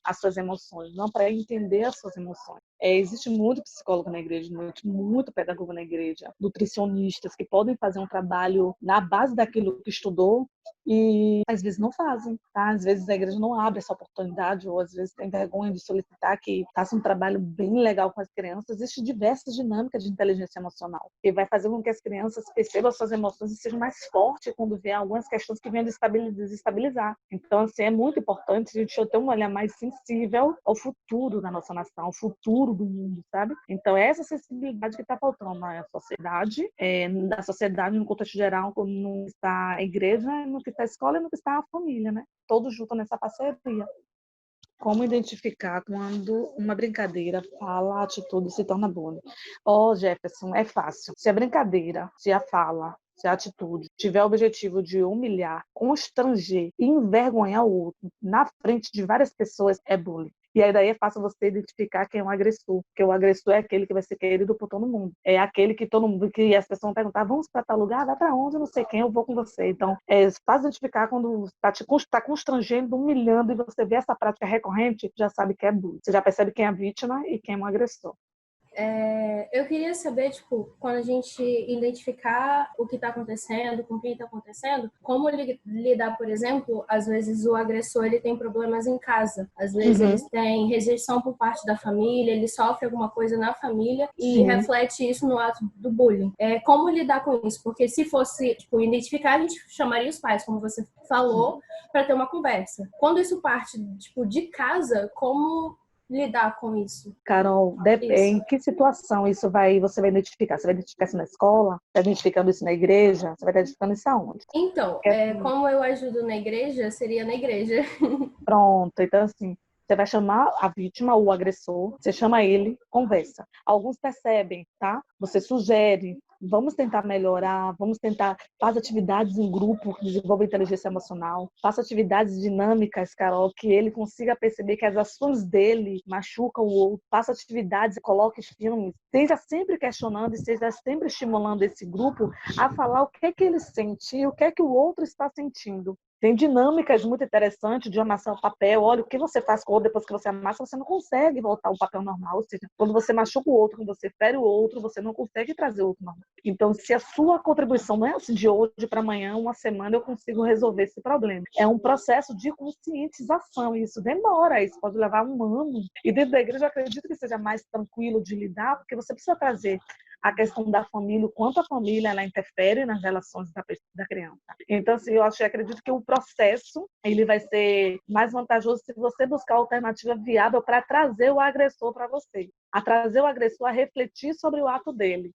as suas emoções, não para entender as suas emoções. Existe muito psicólogo na igreja, muito pedagogo na igreja, nutricionistas que podem fazer um trabalho na base daquilo que estudou e às vezes não fazem, tá? Às vezes a igreja não abre essa oportunidade ou às vezes tem vergonha de solicitar que faça um trabalho bem legal com as crianças. Existem diversas dinâmicas de inteligência emocional que vai fazer com que as crianças percebam as suas emoções e sejam mais fortes quando vê algumas questões que venham desestabilizar. Então, assim, é muito importante a gente ter um olhar mais sensível ao futuro da nossa nação, ao futuro do mundo, sabe? Então, é essa sensibilidade que está faltando na sociedade, no contexto geral, no que está a igreja, no que está a escola e no que está a família, né? Todos juntos nessa parceria. Como identificar quando uma brincadeira, fala, a atitude se torna bullying? Jefferson, é fácil. Se a brincadeira, se a fala, se a atitude tiver o objetivo de humilhar, constranger e envergonhar o outro na frente de várias pessoas, é bullying. E aí daí é fácil você identificar quem é o agressor, porque o agressor é aquele que vai ser querido por todo mundo. É aquele que todo mundo, que as pessoas vão perguntar, vamos para tal lugar? Vai para onde? Não sei quem, eu vou com você. Então, é fácil identificar quando está constrangendo, humilhando, e você vê essa prática recorrente, já sabe que é bullying. Você já percebe quem é a vítima e quem é o agressor. Eu queria saber, quando a gente identificar o que está acontecendo, com quem está acontecendo, como lidar, por exemplo, às vezes o agressor ele tem problemas em casa, às vezes eles têm rejeição por parte da família, ele sofre alguma coisa na família e reflete isso no ato do bullying. Como lidar com isso? Porque se fosse, identificar, a gente chamaria os pais, como você falou, para ter uma conversa. Quando isso parte, de casa, como lidar com isso? Carol, em que situação você vai identificar? Você vai identificar isso na escola? Você vai identificando isso na igreja? Você vai identificando isso aonde? Então, como eu ajudo na igreja, seria na igreja. Pronto, então assim, você vai chamar a vítima, o agressor, você chama ele, conversa. Alguns percebem, tá? Você sugere vamos tentar melhorar, vamos tentar, fazer atividades em grupo que desenvolvam inteligência emocional, faça atividades dinâmicas, Carol, que ele consiga perceber que as ações dele machucam o outro, faça atividades, coloque filmes, esteja sempre questionando e esteja sempre estimulando esse grupo a falar o que é que ele sente e o que é que o outro está sentindo. Tem dinâmicas muito interessantes de amassar o papel. Olha, o que você faz com o outro depois que você amassa, você não consegue voltar ao papel normal. Ou seja, quando você machuca o outro, quando você fere o outro, você não consegue trazer o outro normal. Então, se a sua contribuição não é assim de hoje para amanhã, uma semana, eu consigo resolver esse problema. É um processo de conscientização e isso demora, isso pode levar um ano. E dentro da igreja, eu acredito que seja mais tranquilo de lidar, porque você precisa trazer a questão da família, o quanto a família ela interfere nas relações da criança. Então, assim, eu acredito que o processo ele vai ser mais vantajoso se você buscar alternativa viável para trazer o agressor para você, a trazer o agressor a refletir sobre o ato dele.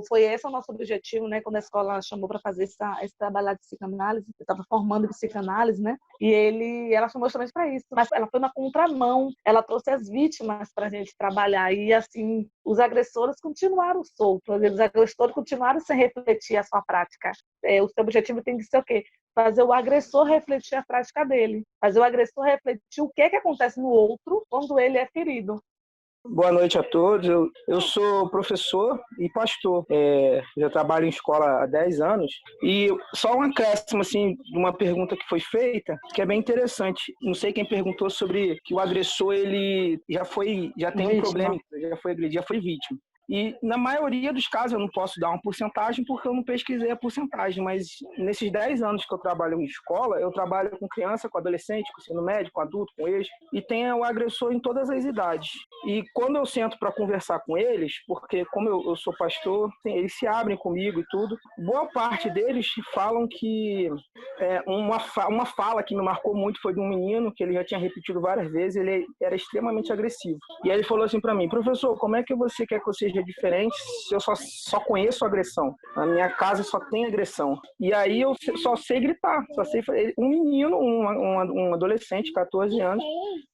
Foi esse o nosso objetivo, né? Quando a escola chamou para fazer esse trabalho de psicanálise, eu estava formando em psicanálise, né? E ela chamou justamente para isso, mas ela foi na contramão, ela trouxe as vítimas para a gente trabalhar e assim os agressores continuaram soltos, os agressores continuaram sem refletir a sua prática. O seu objetivo tem que ser o quê? Fazer o agressor refletir a prática dele, fazer o agressor refletir o que acontece no outro quando ele é ferido. Boa noite a todos. Eu sou professor e pastor. Já trabalho em escola há 10 anos. E só um acréscimo assim, de uma pergunta que foi feita, que é bem interessante. Não sei quem perguntou sobre que o agressor ele já tem um problema, já foi agredido, já foi vítima. E na maioria dos casos eu não posso dar uma porcentagem porque eu não pesquisei a porcentagem, mas nesses 10 anos que eu trabalho em escola, eu trabalho com criança, com adolescente, com ensino médio, com adulto, com ex, e tem o agressor em todas as idades. E quando eu sento para conversar com eles, porque como eu sou pastor, eles se abrem comigo e tudo, boa parte deles falam que uma fala que me marcou muito foi de um menino que ele já tinha repetido várias vezes, ele era extremamente agressivo. E aí ele falou assim para mim: professor, como é que você quer que eu seja diferente se eu só conheço agressão? Na minha casa só tem agressão. E aí eu só sei gritar, só sei. Um menino, um adolescente, 14 anos,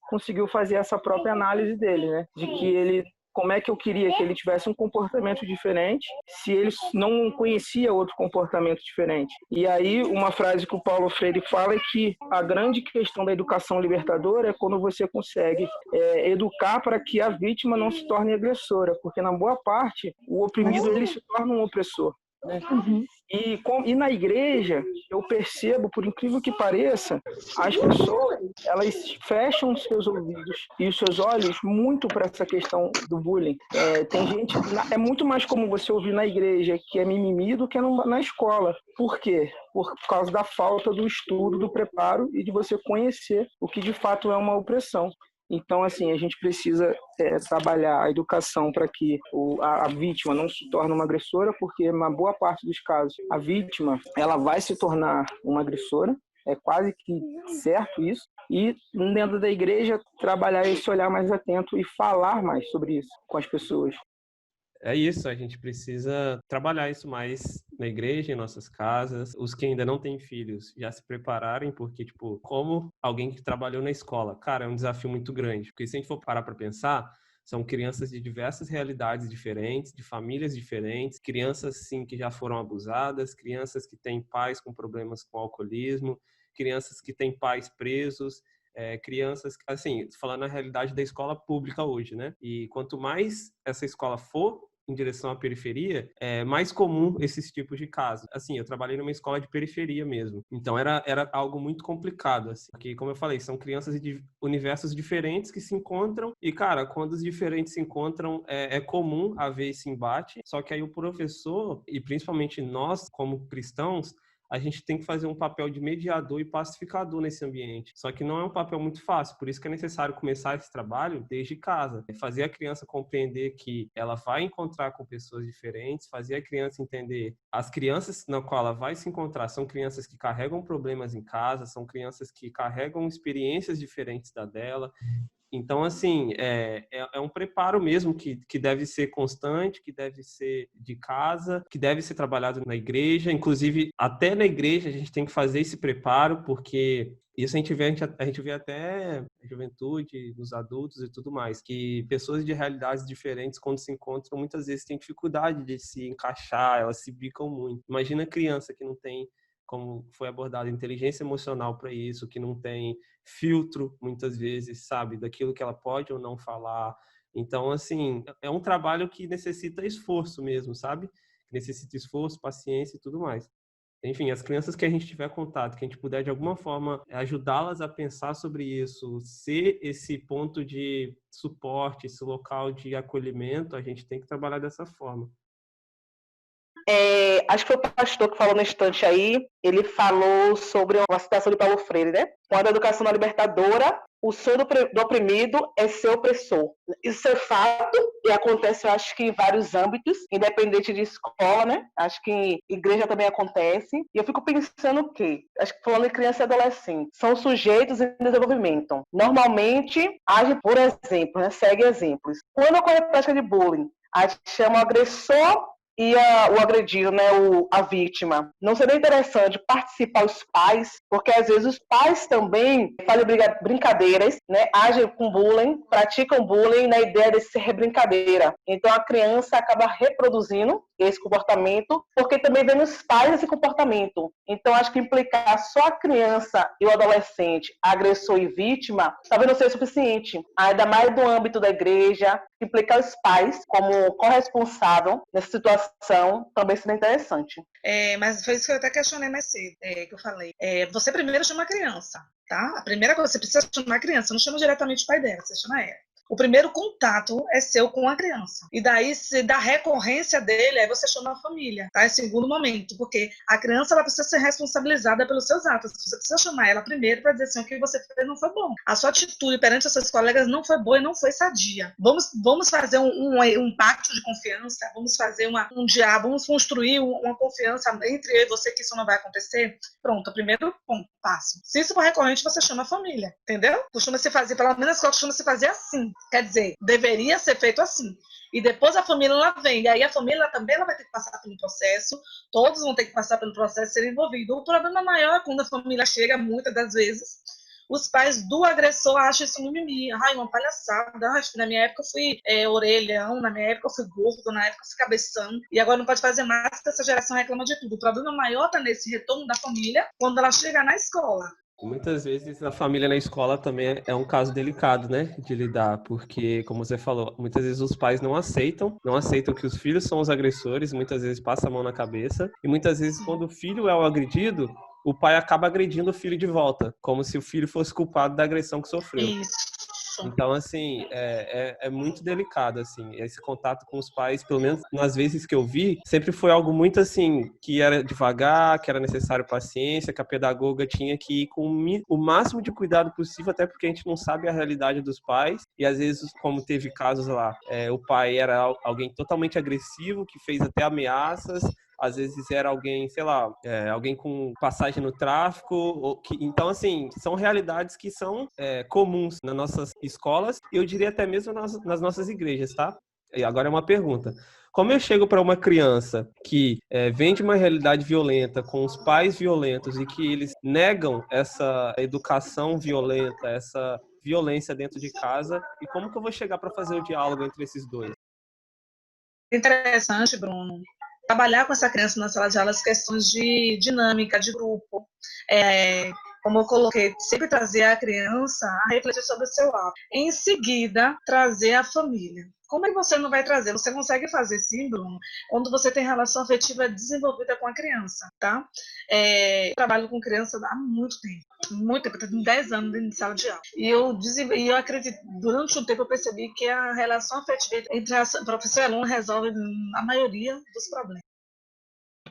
conseguiu fazer essa própria análise dele, né? De que ele, como é que eu queria que ele tivesse um comportamento diferente se ele não conhecia outro comportamento diferente. E aí uma frase que o Paulo Freire fala é que a grande questão da educação libertadora é quando você consegue educar para que a vítima não se torne agressora, porque na boa parte o oprimido ele se torna um opressor, né? E na igreja, eu percebo, por incrível que pareça, as pessoas, elas fecham os seus ouvidos e os seus olhos muito para essa questão do bullying. Tem gente, é muito mais comum você ouvir na igreja que é mimimi do que na escola. Por quê? Por causa da falta do estudo, do preparo e de você conhecer o que de fato é uma opressão. Então, assim, a gente precisa trabalhar a educação para que a vítima não se torne uma agressora, porque na boa parte dos casos, a vítima ela vai se tornar uma agressora, é quase que certo isso, e dentro da igreja trabalhar esse olhar mais atento e falar mais sobre isso com as pessoas. É isso, a gente precisa trabalhar isso mais na igreja, em nossas casas. Os que ainda não têm filhos já se prepararem, porque, tipo, como alguém que trabalhou na escola, cara, é um desafio muito grande. Porque se a gente for parar para pensar, são crianças de diversas realidades diferentes, de famílias diferentes, crianças, sim, que já foram abusadas, crianças que têm pais com problemas com alcoolismo, crianças que têm pais presos, crianças, assim, falando na realidade da escola pública hoje, né? E quanto mais essa escola for em direção à periferia, é mais comum esses tipos de casos. Assim, eu trabalhei numa escola de periferia mesmo. Então, era algo muito complicado, assim. Porque, como eu falei, são crianças de universos diferentes que se encontram. E, cara, quando os diferentes se encontram, é comum haver esse embate. Só que aí o professor, e principalmente nós, como cristãos, a gente tem que fazer um papel de mediador e pacificador nesse ambiente. Só que não é um papel muito fácil, por isso que é necessário começar esse trabalho desde casa. Fazer a criança compreender que ela vai encontrar com pessoas diferentes, fazer a criança entender as crianças na qual ela vai se encontrar são crianças que carregam problemas em casa, são crianças que carregam experiências diferentes da dela. Então, assim, é um preparo mesmo que deve ser constante, que deve ser de casa, que deve ser trabalhado na igreja. Inclusive, até na igreja a gente tem que fazer esse preparo, porque Isso a gente vê até na juventude, nos adultos e tudo mais, que pessoas de realidades diferentes, quando se encontram, muitas vezes têm dificuldade de se encaixar, elas se bicam muito. Imagina criança que não tem, como foi abordado, inteligência emocional para isso, que não tem filtro, muitas vezes, sabe, daquilo que ela pode ou não falar. Então, assim, é um trabalho que necessita esforço mesmo, sabe? Necessita esforço, paciência e tudo mais. Enfim, as crianças que a gente tiver contato, que a gente puder de alguma forma ajudá-las a pensar sobre isso, ser esse ponto de suporte, esse local de acolhimento, a gente tem que trabalhar dessa forma. Acho que foi o pastor que falou na estante aí, ele falou sobre uma citação de Paulo Freire, né? Quando a educação é libertadora, o sonho do oprimido é ser opressor. Isso é fato e acontece, eu acho que em vários âmbitos, independente de escola, né? Acho que em igreja também acontece. E eu fico pensando o quê? Acho que falando em criança e adolescente, são sujeitos em desenvolvimento. Normalmente, agem por exemplo, né? Segue exemplos. Quando ocorre a prática de bullying, a gente chama o agressor e o agredido, né, a vítima. Não seria interessante participar os pais, porque às vezes os pais também fazem brincadeiras, né, agem com bullying, praticam bullying na ideia de ser brincadeira. Então a criança acaba reproduzindo esse comportamento, porque também vê nos pais esse comportamento. Então acho que implicar só a criança e o adolescente, agressor e vítima, talvez não seja suficiente. Ainda mais no âmbito da igreja, implicar os pais como corresponsável nessa situação também seria interessante. Mas foi isso que eu até questionei mais cedo, que eu falei. Você primeiro chama a criança, tá? A primeira coisa, você precisa chamar a criança, você não chama diretamente o pai dela, você chama ela. O primeiro contato é seu com a criança. E daí, se da recorrência dele, aí você chama a família, tá? Em segundo momento, porque a criança ela precisa ser responsabilizada pelos seus atos. Você precisa chamar ela primeiro para dizer assim, o que você fez não foi bom. A sua atitude perante os seus colegas não foi boa e não foi sadia. Vamos fazer um pacto de confiança, vamos fazer um diálogo, vamos construir uma confiança entre eu e você que isso não vai acontecer. Pronto, o primeiro passo. Se isso for recorrente, você chama a família, entendeu? Costuma-se fazer, pelo menos a escola costuma-se fazer assim. Quer dizer, deveria ser feito assim. E depois a família ela vem. E aí a família também ela vai ter que passar pelo processo. Todos vão ter que passar pelo processo e ser envolvidos. O problema maior é quando a família chega, muitas das vezes, os pais do agressor acham isso um mimimi. Ai, uma palhaçada. Ai, na minha época eu fui orelhão, na minha época eu fui gordo, na época eu fui cabeção. E agora não pode fazer mais porque essa geração reclama de tudo. O problema maior está nesse retorno da família quando ela chega na escola. Muitas vezes a família na escola também é um caso delicado, né, de lidar, porque, como você falou, muitas vezes os pais não aceitam que os filhos são os agressores, muitas vezes passa a mão na cabeça, e muitas vezes quando o filho é o agredido, o pai acaba agredindo o filho de volta, como se o filho fosse culpado da agressão que sofreu. Isso. Então, assim, é muito delicado, assim, esse contato com os pais, pelo menos nas vezes que eu vi, sempre foi algo muito, assim, que era devagar, que era necessário paciência, que a pedagoga tinha que ir com o máximo de cuidado possível, até porque a gente não sabe a realidade dos pais, e às vezes, como teve casos lá, o pai era alguém totalmente agressivo, que fez até ameaças, às vezes era alguém, sei lá, alguém com passagem no tráfico. Então, assim, são realidades que são comuns nas nossas escolas e eu diria até mesmo nas nossas igrejas, tá? E agora é uma pergunta. Como eu chego para uma criança que vem de uma realidade violenta, com os pais violentos e que eles negam essa educação violenta, essa violência dentro de casa, e como que eu vou chegar para fazer o diálogo entre esses dois? Interessante, Bruno. Trabalhar com essa criança na sala de aula as questões de dinâmica, de grupo. Como eu coloquei, sempre trazer a criança a refletir sobre o seu ato. Em seguida, trazer a família. Como é que você não vai trazer? Você consegue fazer sim, Bruno, quando você tem relação afetiva desenvolvida com a criança, tá? Eu trabalho com criança há muito tempo, tenho 10 anos dentro de sala de aula. E eu acredito, durante um tempo eu percebi que a relação afetiva entre professor e aluno resolve a maioria dos problemas.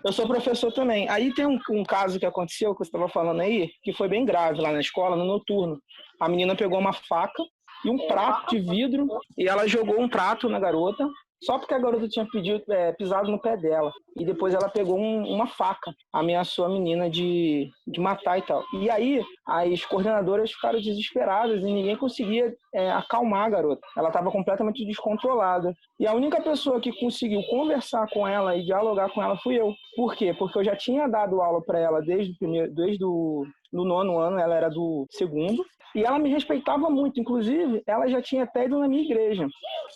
Eu sou professor também. Aí tem um caso que aconteceu, que você estava falando aí, que foi bem grave lá na escola, no noturno. A menina pegou uma faca e um prato de vidro, e ela jogou um prato na garota, só porque a garota tinha pisado no pé dela. E depois ela pegou uma faca, ameaçou a menina de matar e tal. E aí as coordenadoras ficaram desesperadas e ninguém conseguia acalmar a garota.Ela estava completamente descontrolada. E a única pessoa que conseguiu conversar com ela e dialogar com ela fui eu. Por quê? Porque eu já tinha dado aula para ela desde do 9º ano, ela era do 2º, e ela me respeitava muito. Inclusive, ela já tinha até ido na minha igreja.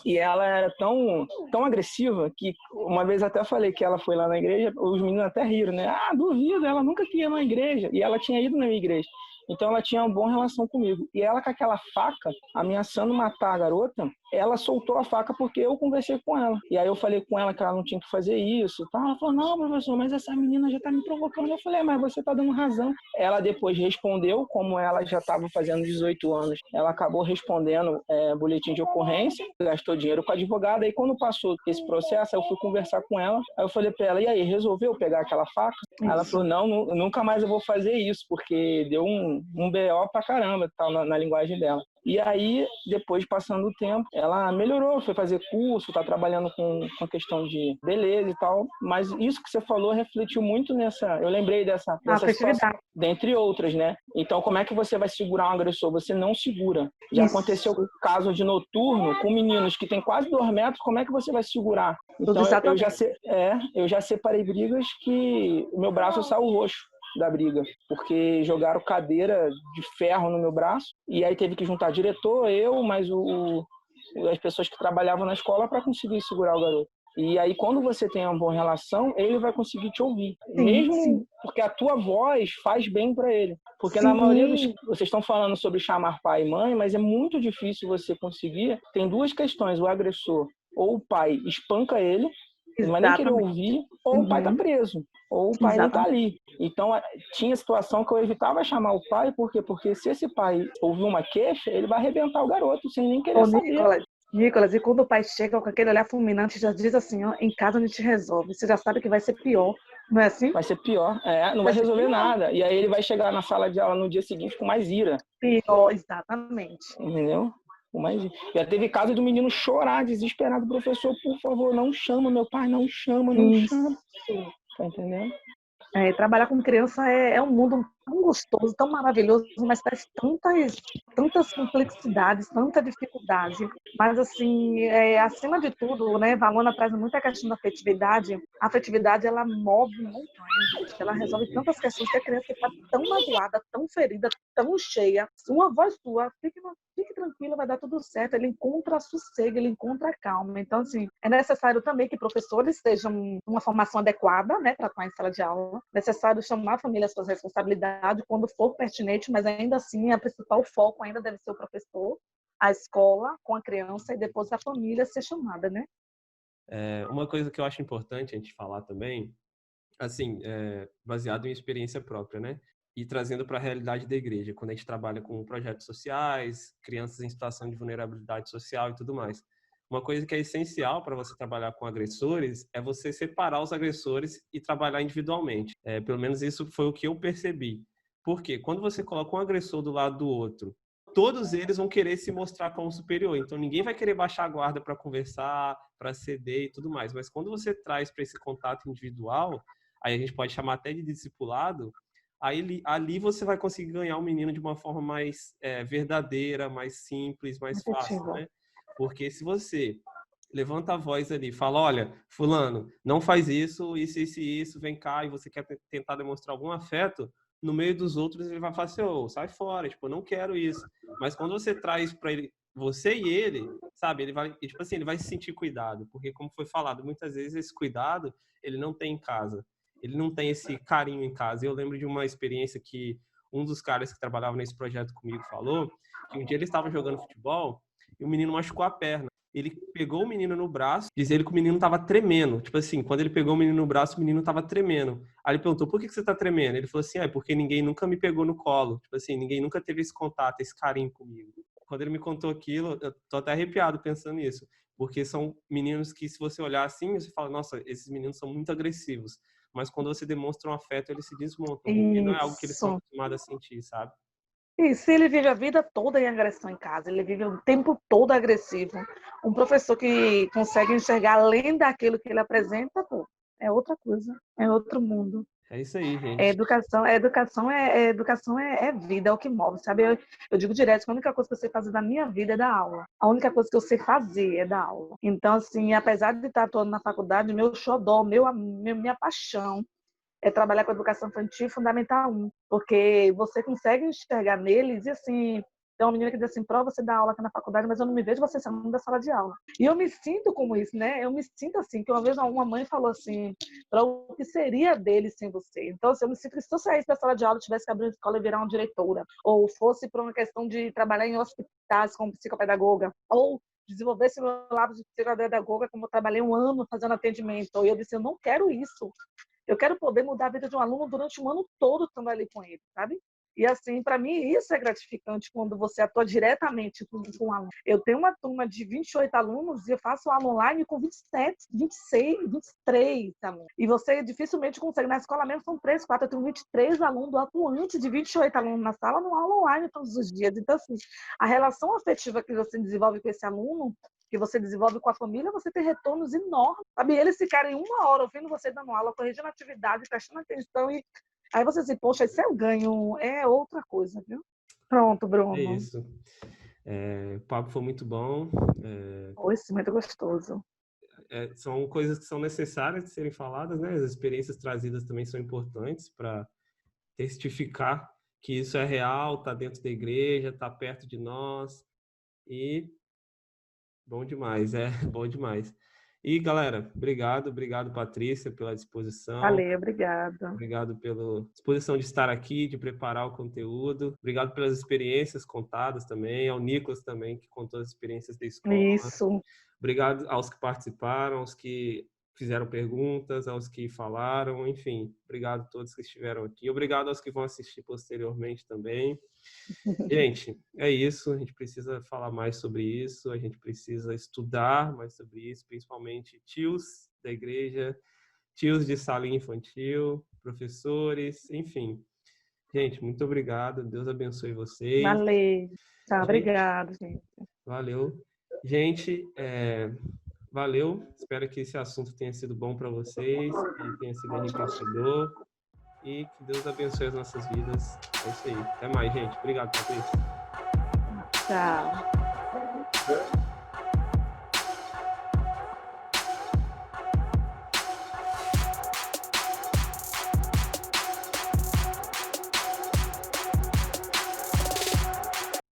E ela era tão agressiva que uma vez até falei que ela foi lá na igreja, os meninos até riram, né? Ah, duvido, ela nunca queria ir na igreja. E ela tinha ido na minha igreja. Então ela tinha uma boa relação comigo. E ela com aquela faca, ameaçando matar a garota, ela soltou a faca porque eu conversei com ela. E aí eu falei com ela que ela não tinha que fazer isso. Tá? Ela falou, não, professor, mas essa menina já tá me provocando. Eu falei, mas você tá dando razão. Ela depois respondeu, como ela já estava fazendo 18 anos, ela acabou respondendo boletim de ocorrência, gastou dinheiro com a advogada. Aí quando passou esse processo, eu fui conversar com ela. Aí eu falei pra ela, e aí, resolveu pegar aquela faca? Aí ela falou, não, nunca mais eu vou fazer isso, porque deu um BO pra caramba, tal, na linguagem dela. E aí, depois, passando o tempo, ela melhorou, foi fazer curso, tá trabalhando com questão de beleza e tal. Mas isso que você falou refletiu muito nessa... Eu lembrei dessa situação, dentre outras, né? Então, como é que você vai segurar um agressor? Você não segura. Já aconteceu caso de noturno com meninos que têm quase 2 metros, como é que você vai segurar? Então, eu já separei brigas que o meu braço saiu roxo da briga, porque jogaram cadeira de ferro no meu braço, e aí teve que juntar diretor, eu, mais as pessoas que trabalhavam na escola para conseguir segurar o garoto. E aí, quando você tem uma boa relação, ele vai conseguir te ouvir. Mesmo porque a tua voz faz bem para ele. Porque na maioria vocês estão falando sobre chamar pai e mãe, mas é muito difícil você conseguir. Tem 2 questões. O agressor, ou o pai espanca ele vai nem querer ouvir, ou o pai tá preso, ou o pai não tá ali. Então, tinha situação que eu evitava chamar o pai, por quê? Porque se esse pai ouvir uma queixa, ele vai arrebentar o garoto, sem nem querer saber. Nicolas, e quando o pai chega com aquele olhar fulminante, já diz assim, ó, em casa a gente resolve. Você já sabe que vai ser pior, não é assim? Vai ser pior, não vai resolver nada. E aí ele vai chegar na sala de aula no dia seguinte com mais ira. Pior, exatamente. Entendeu? Já teve caso do menino chorar, desesperado, professor, por favor, não chama meu pai, não chama. Tá entendendo? Trabalhar com criança é um mundo tão gostoso, tão maravilhoso, mas traz tantas complexidades, tanta dificuldade. Mas, assim, acima de tudo, né, Valona traz muita questão da afetividade. A afetividade, ela move montanhas, ela resolve tantas questões que a criança está tão magoada, tão ferida, tão cheia. Uma voz sua, fique tranquila, vai dar tudo certo. Ele encontra sossego, ele encontra calma. Então, assim, é necessário também que professores estejam uma formação adequada, né, para atuar em sala de aula. É necessário chamar a família às suas responsabilidades quando for pertinente, mas ainda assim, a principal foco ainda deve ser o professor, a escola com a criança e depois a família ser chamada, né? Uma coisa que eu acho importante a gente falar também, assim, baseado em experiência própria, né? E trazendo para a realidade da igreja, quando a gente trabalha com projetos sociais, crianças em situação de vulnerabilidade social e tudo mais. Uma coisa que é essencial para você trabalhar com agressores é você separar os agressores e trabalhar individualmente. Pelo menos isso foi o que eu percebi. Porque quando você coloca um agressor do lado do outro, todos eles vão querer se mostrar como superior. Então, ninguém vai querer baixar a guarda para conversar, para ceder e tudo mais. Mas quando você traz para esse contato individual, aí a gente pode chamar até de discipulado, aí ali você vai conseguir ganhar o menino de uma forma mais verdadeira, mais simples, mais fácil, né? Porque se você levanta a voz ali, fala, olha, fulano, não faz isso, isso, vem cá, e você quer tentar demonstrar algum afeto, no meio dos outros ele vai falar assim, sai fora, tipo, eu não quero isso. Mas quando você traz para ele, você e ele, sabe, ele vai, tipo assim, ele vai se sentir cuidado, porque como foi falado, muitas vezes esse cuidado, ele não tem em casa. Ele não tem esse carinho em casa. Eu lembro de uma experiência que um dos caras que trabalhava nesse projeto comigo falou, que um dia ele estava jogando futebol e o menino machucou a perna. Ele pegou o menino no braço, diz ele que o menino tava tremendo. Tipo assim, quando ele pegou o menino no braço, o menino tava tremendo. Aí ele perguntou, por que você tá tremendo? Ele falou assim, porque ninguém nunca me pegou no colo. Tipo assim, ninguém nunca teve esse contato, esse carinho comigo. Quando ele me contou aquilo, eu tô até arrepiado pensando nisso. Porque são meninos que, se você olhar assim, você fala, nossa, esses meninos são muito agressivos. Mas quando você demonstra um afeto, eles se desmontam. Porque não é algo que eles são acostumados a sentir, sabe? E se ele vive a vida toda em agressão em casa, ele vive o tempo todo agressivo. Um professor que consegue enxergar além daquilo que ele apresenta, pô, é outra coisa, é outro mundo. É isso aí, gente. Educação é vida, é o que move, sabe? Eu digo direto que a única coisa que eu sei fazer da minha vida é dar aula. A única coisa que eu sei fazer é dar aula. Então, assim, apesar de estar atuando na faculdade, meu xodó, minha paixão é trabalhar com educação infantil fundamental 1, porque você consegue enxergar neles e assim, tem uma menina que diz assim, prova você dá aula aqui na faculdade, mas eu não me vejo você saindo da sala de aula. E eu me sinto como isso, né? Eu me sinto assim, que uma vez uma mãe falou assim, para o que seria dele sem você? Então, assim, eu me sinto que se eu saísse da sala de aula, tivesse que abrir uma escola e virar uma diretora, ou fosse por uma questão de trabalhar em hospitais como psicopedagoga, ou desenvolvesse meu lado de psicopedagoga, como eu trabalhei 1 ano fazendo atendimento. E eu disse, eu não quero isso. Eu quero poder mudar a vida de um aluno durante um ano todo estando ali com ele, sabe? E assim, para mim, isso é gratificante quando você atua diretamente com um aluno. Eu tenho uma turma de 28 alunos e eu faço aula online com 27, 26, 23 alunos. E você dificilmente consegue. Na escola mesmo são 3, 4, eu tenho 23 alunos atuantes de 28 alunos na sala, numa aula online todos os dias. Então, assim, a relação afetiva que você desenvolve com esse aluno, que você desenvolve com a família, você tem retornos enormes. Sabe? Eles ficarem 1 hora ouvindo você dando aula, corrigindo a atividade, prestando atenção e aí você diz, poxa, isso é um ganho, é outra coisa, viu? Pronto, Bruno. É isso. O papo foi muito bom. Oi, sim, muito gostoso. São coisas que são necessárias de serem faladas, né? As experiências trazidas também são importantes para testificar que isso é real, está dentro da igreja, está perto de nós. E bom demais, bom demais. E, galera, obrigado, Patrícia, pela disposição. Valeu, obrigada. Obrigado pela disposição de estar aqui, de preparar o conteúdo. Obrigado pelas experiências contadas também, ao Nicolas também, que contou as experiências da escola. Isso. Obrigado aos que participaram, aos que fizeram perguntas, aos que falaram, enfim. Obrigado a todos que estiveram aqui. Obrigado aos que vão assistir posteriormente também. Gente, é isso. A gente precisa falar mais sobre isso. A gente precisa estudar mais sobre isso, principalmente tios da igreja, tios de salinha infantil, professores, enfim. Gente, muito obrigado. Deus abençoe vocês. Valeu. Tá, obrigado, gente. Valeu. Gente, valeu. Espero que esse assunto tenha sido bom para vocês, que tenha sido enriquecedor e que Deus abençoe as nossas vidas. É isso aí. Até mais, gente. Obrigado, Patrícia. Tchau.